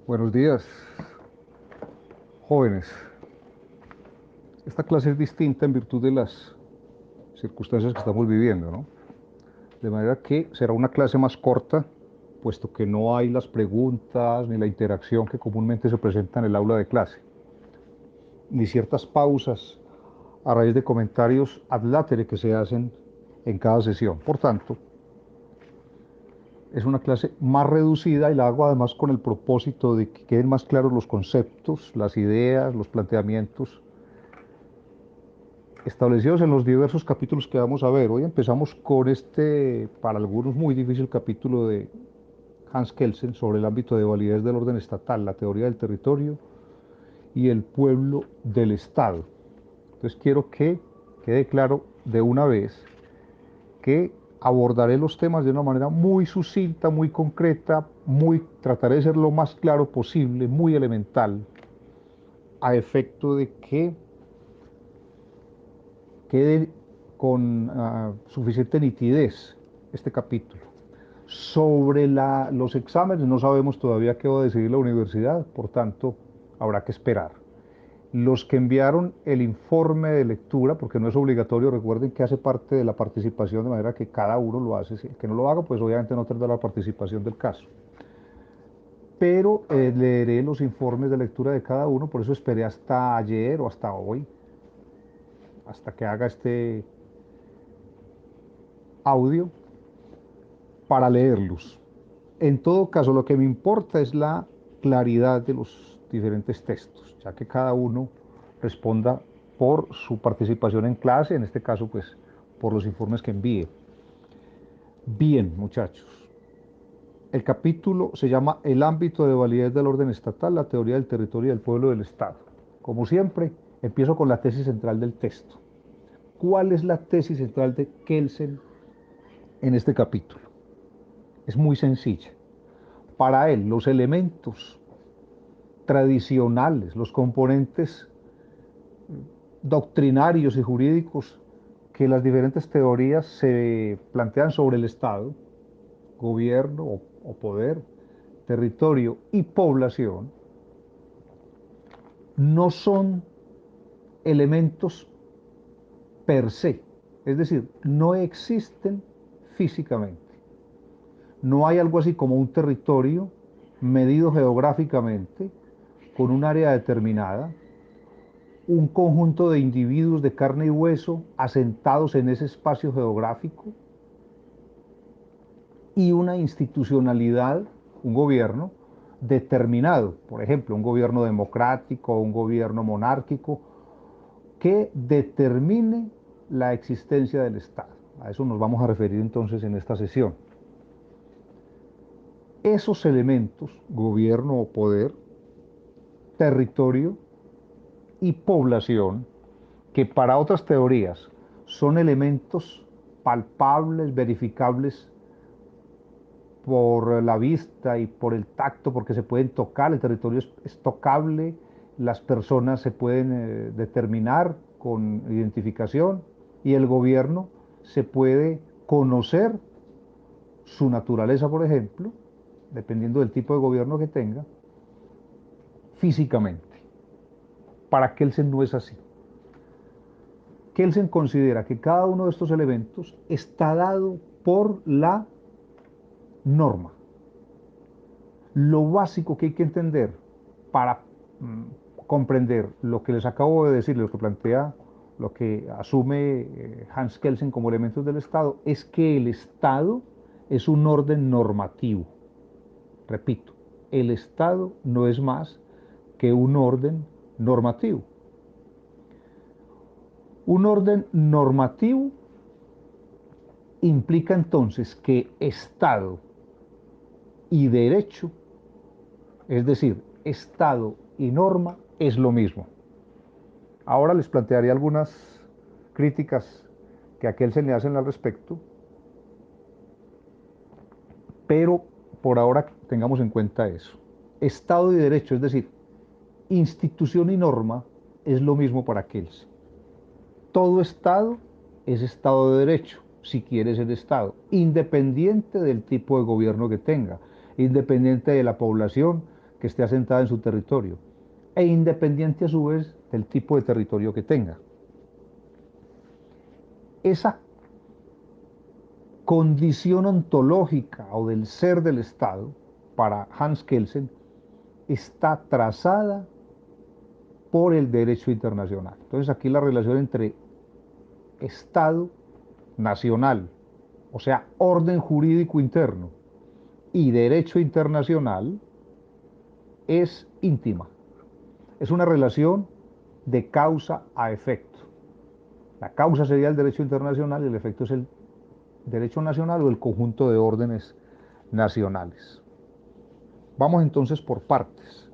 Buenos días, jóvenes. Esta clase es distinta en virtud de las circunstancias que estamos viviendo, ¿no? De manera que será una clase más corta, puesto que no hay las preguntas ni la interacción que comúnmente se presenta en el aula de clase, ni ciertas pausas a raíz de comentarios ad latere que se hacen en cada sesión. Por tanto, es una clase más reducida y la hago además con el propósito de que queden más claros los conceptos, las ideas, los planteamientos establecidos en los diversos capítulos que vamos a ver. Hoy empezamos con este, para algunos muy difícil capítulo de Hans Kelsen sobre el ámbito de validez del orden estatal, la teoría del territorio y el pueblo del Estado. Entonces quiero que quede claro de una vez que abordaré los temas de una manera muy sucinta, muy concreta, trataré de ser lo más claro posible, muy elemental, a efecto de que quede con suficiente nitidez este capítulo. Sobre los exámenes no sabemos todavía qué va a decidir la universidad, por tanto habrá que esperar. Los que enviaron el informe de lectura, porque no es obligatorio, recuerden que hace parte de la participación, de manera que cada uno lo hace. El que no lo haga, pues obviamente no tendrá la participación del caso. Pero leeré los informes de lectura de cada uno, por eso esperé hasta ayer o hasta hoy, hasta que haga este audio para leerlos. En todo caso, lo que me importa es la claridad de los diferentes textos, ya que cada uno responda por su participación en clase, en este caso, pues, por los informes que envíe. Bien, muchachos. El capítulo se llama El ámbito de validez del orden estatal, la teoría del territorio y del pueblo del Estado. Como siempre, empiezo con la tesis central del texto. ¿Cuál es la tesis central de Kelsen en este capítulo? Es muy sencilla. Para él, los elementos tradicionales, los componentes doctrinarios y jurídicos que las diferentes teorías se plantean sobre el Estado, gobierno o poder, territorio y población, no son elementos per se, es decir, no existen físicamente. No hay algo así como un territorio medido geográficamente con un área determinada, un conjunto de individuos de carne y hueso asentados en ese espacio geográfico y una institucionalidad, un gobierno determinado, por ejemplo, un gobierno democrático, un gobierno monárquico, que determine la existencia del Estado. A eso nos vamos a referir entonces en esta sesión. Esos elementos, gobierno o poder, territorio y población, que para otras teorías son elementos palpables, verificables por la vista y por el tacto, porque se pueden tocar, el territorio es tocable, las personas se pueden determinar con identificación y el gobierno se puede conocer su naturaleza, por ejemplo, dependiendo del tipo de gobierno que tenga, físicamente. Para Kelsen no es así. Kelsen considera que cada uno de estos elementos está dado por la norma. Lo básico que hay que entender para comprender lo que les acabo de decir, lo que plantea, lo que asume Hans Kelsen como elementos del Estado, es que el Estado es un orden normativo. Repito, el Estado no es más que un orden normativo. Un orden normativo implica entonces que Estado y derecho, es decir, Estado y norma, es lo mismo. Ahora les plantearé algunas críticas que a aquel se le hacen al respecto, pero por ahora tengamos en cuenta eso. Estado y derecho, es decir, institución y norma, es lo mismo para Kelsen. Todo Estado es Estado de Derecho, si quiere ser Estado, independiente del tipo de gobierno que tenga, independiente de la población que esté asentada en su territorio, e independiente a su vez del tipo de territorio que tenga. Esa condición ontológica o del ser del Estado, para Hans Kelsen, está trazada por el derecho internacional. Entonces aquí la relación entre Estado nacional, o sea, orden jurídico interno, y derecho internacional es íntima. Es una relación de causa a efecto. La causa sería el derecho internacional y el efecto es el derecho nacional o el conjunto de órdenes nacionales. Vamos entonces por partes.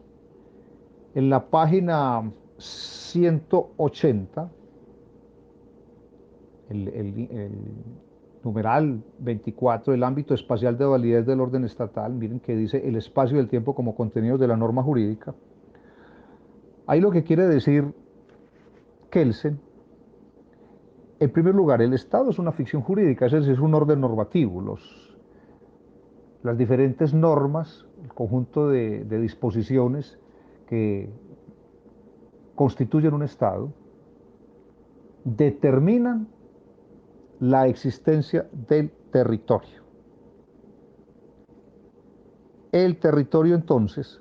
En la página 180, el numeral 24, el ámbito espacial de validez del orden estatal, miren que dice el espacio y el tiempo como contenidos de la norma jurídica. Ahí lo que quiere decir Kelsen, en primer lugar, el Estado es una ficción jurídica, es decir, es un orden normativo. Las diferentes normas, el conjunto de disposiciones que constituyen un Estado, determinan la existencia del territorio. El territorio entonces,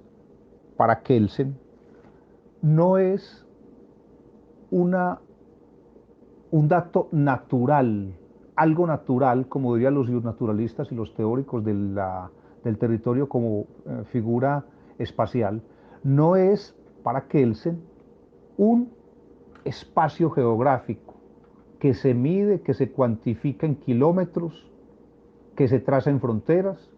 para Kelsen, no es una, un dato natural, algo natural, como dirían los naturalistas y los teóricos del territorio como figura espacial, no es para Kelsen un espacio geográfico que se mide, que se cuantifica en kilómetros, que se traza en fronteras,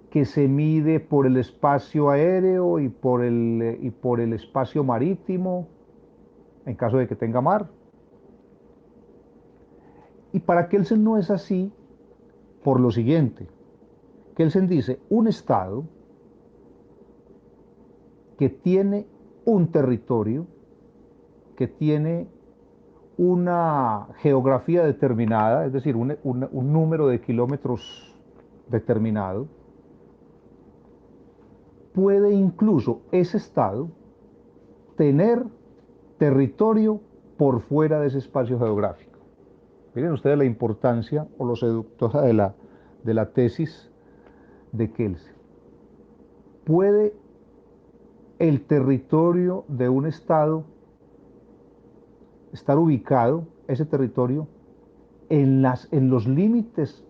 que se mide por el espacio aéreo y por el espacio marítimo, en caso de que tenga mar. Y para Kelsen no es así por lo siguiente. Kelsen dice, un Estado que tiene un territorio, que tiene una geografía determinada, es decir, un número de kilómetros determinado, puede incluso ese Estado tener territorio por fuera de ese espacio geográfico. Miren ustedes la importancia o lo seductora de la tesis de Kelsen. ¿Puede el territorio de un Estado estar ubicado, ese territorio, en los límites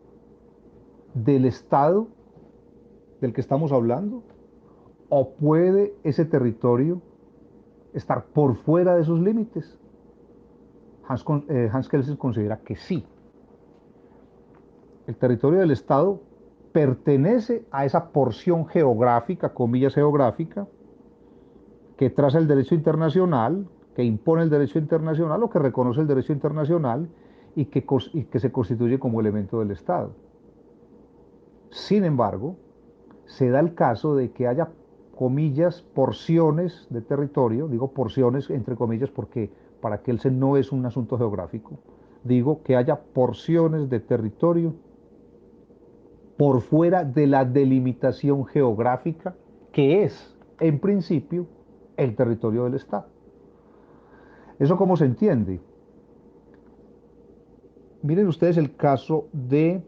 del Estado del que estamos hablando? ¿O puede ese territorio estar por fuera de esos límites? Hans Kelsen considera que sí. El territorio del Estado pertenece a esa porción geográfica, comillas geográfica, que traza el derecho internacional, que impone el derecho internacional o que reconoce el derecho internacional y que se constituye como elemento del Estado. Sin embargo, se da el caso de que haya, comillas, porciones de territorio, digo porciones entre comillas porque para Kelsen no es un asunto geográfico, digo que haya porciones de territorio por fuera de la delimitación geográfica que es, en principio, el territorio del Estado. ¿Eso cómo se entiende? Miren ustedes el caso que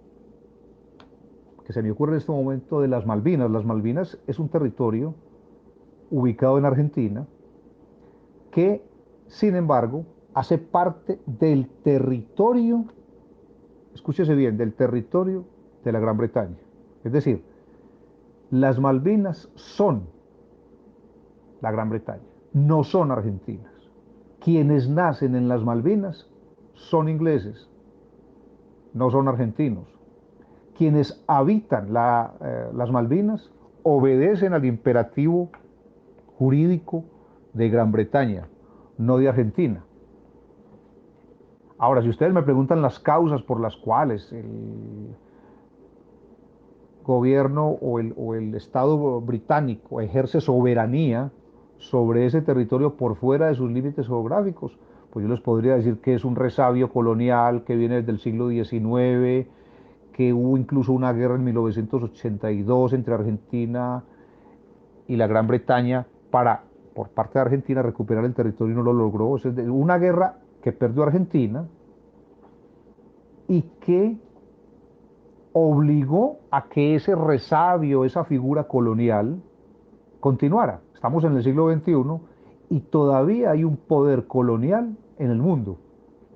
se me ocurre en este momento, de las Malvinas. Las Malvinas es un territorio ubicado en Argentina que, sin embargo, hace parte del territorio, escúchese bien, del territorio de la Gran Bretaña. Es decir, las Malvinas son la Gran Bretaña, no son argentinas. Quienes nacen en las Malvinas son ingleses, no son argentinos. Quienes habitan las Malvinas obedecen al imperativo jurídico de Gran Bretaña, no de Argentina. Ahora, si ustedes me preguntan las causas por las cuales el gobierno o el Estado británico ejerce soberanía sobre ese territorio por fuera de sus límites geográficos, pues yo les podría decir que es un resabio colonial que viene desde el siglo XIX, que hubo incluso una guerra en 1982 entre Argentina y la Gran Bretaña para, por parte de Argentina, recuperar el territorio y no lo logró. O sea, una guerra que perdió Argentina y que obligó a que ese resabio, esa figura colonial, continuara. Estamos en el siglo XXI y todavía hay un poder colonial en el mundo.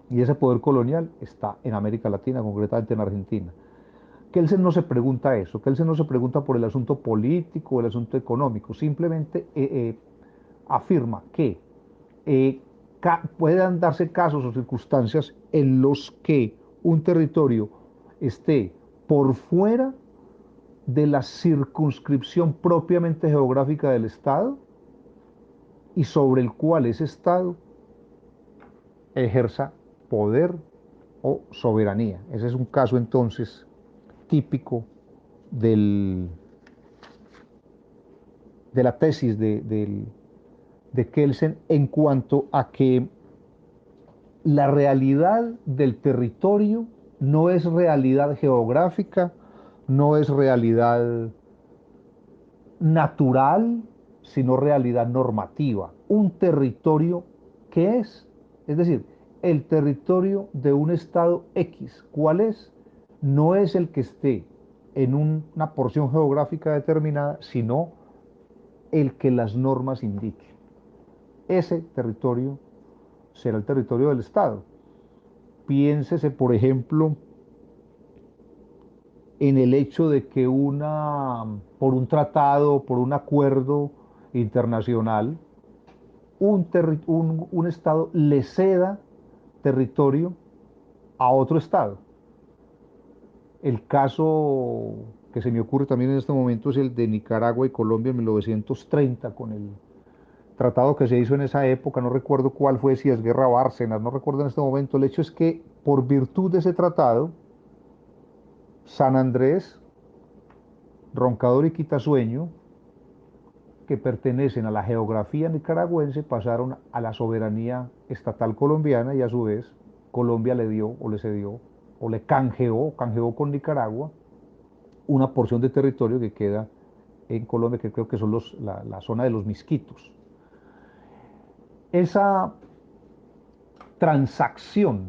Y ese poder colonial está en América Latina, concretamente en Argentina. Kelsen no se pregunta eso, Kelsen no se pregunta por el asunto político o el asunto económico, simplemente afirma que puedan darse casos o circunstancias en los que un territorio esté por fuera de la circunscripción propiamente geográfica del Estado y sobre el cual ese Estado ejerza poder o soberanía. Ese es un caso entonces típico del, de la tesis de Kelsen en cuanto a que la realidad del territorio no es realidad geográfica, no es realidad natural, sino realidad normativa. Un territorio que es decir, el territorio de un estado X, ¿cuál es? No es el que esté en una porción geográfica determinada, sino el que las normas indiquen. Ese territorio será el territorio del Estado. Piénsese, por ejemplo, en el hecho de que por un tratado, por un acuerdo internacional, un Estado le ceda territorio a otro Estado. El caso que se me ocurre también en este momento es el de Nicaragua y Colombia en 1930, con el tratado que se hizo en esa época, no recuerdo cuál fue, si es Guerra Bárcenas, no recuerdo en este momento. El hecho es que por virtud de ese tratado, San Andrés, Roncador y Quitasueño, que pertenecen a la geografía nicaragüense, pasaron a la soberanía estatal colombiana y a su vez Colombia le dio o le cedió o le canjeó con Nicaragua una porción de territorio que queda en Colombia, que creo que son la zona de los Misquitos. Esa transacción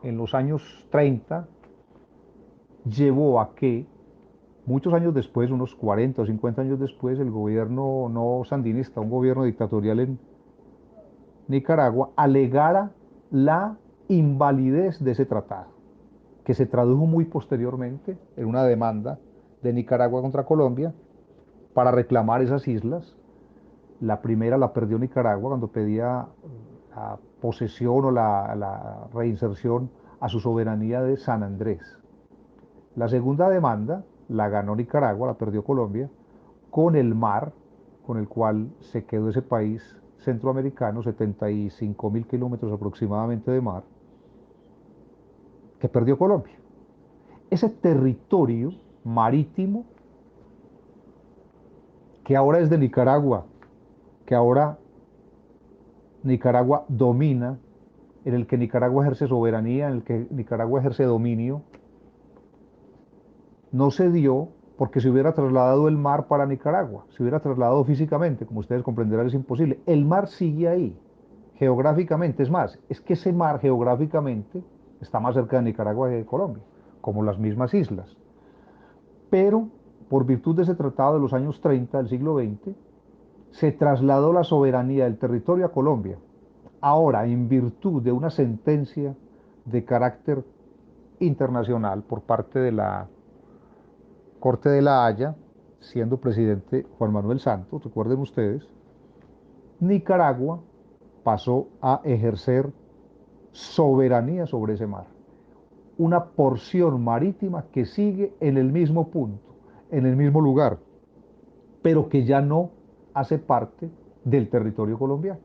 en los años 30 llevó a que muchos años después, unos 40 o 50 años después, el gobierno no sandinista, un gobierno dictatorial en Nicaragua, alegara la invalidez de ese tratado, que se tradujo muy posteriormente en una demanda de Nicaragua contra Colombia para reclamar esas islas. La primera la perdió Nicaragua cuando pedía la posesión o la reinserción a su soberanía de San Andrés. La segunda demanda la ganó Nicaragua, la perdió Colombia, con el mar, con el cual se quedó ese país centroamericano, 75.000 kilómetros aproximadamente de mar, que perdió Colombia. Ese territorio marítimo que ahora es de Nicaragua, que ahora Nicaragua domina, en el que Nicaragua ejerce soberanía, en el que Nicaragua ejerce dominio, no se dio porque se hubiera trasladado el mar para Nicaragua, se hubiera trasladado físicamente, como ustedes comprenderán, es imposible. El mar sigue ahí, geográficamente. Es más, es que ese mar geográficamente está más cerca de Nicaragua que de Colombia, como las mismas islas. Pero, por virtud de ese tratado de los años 30 del siglo XX, se trasladó la soberanía del territorio a Colombia. Ahora, en virtud de una sentencia de carácter internacional por parte de la Corte de la Haya, siendo presidente Juan Manuel Santos, recuerden ustedes, Nicaragua pasó a ejercer soberanía sobre ese mar. Una porción marítima que sigue en el mismo punto, en el mismo lugar, pero que ya no hace parte del territorio colombiano.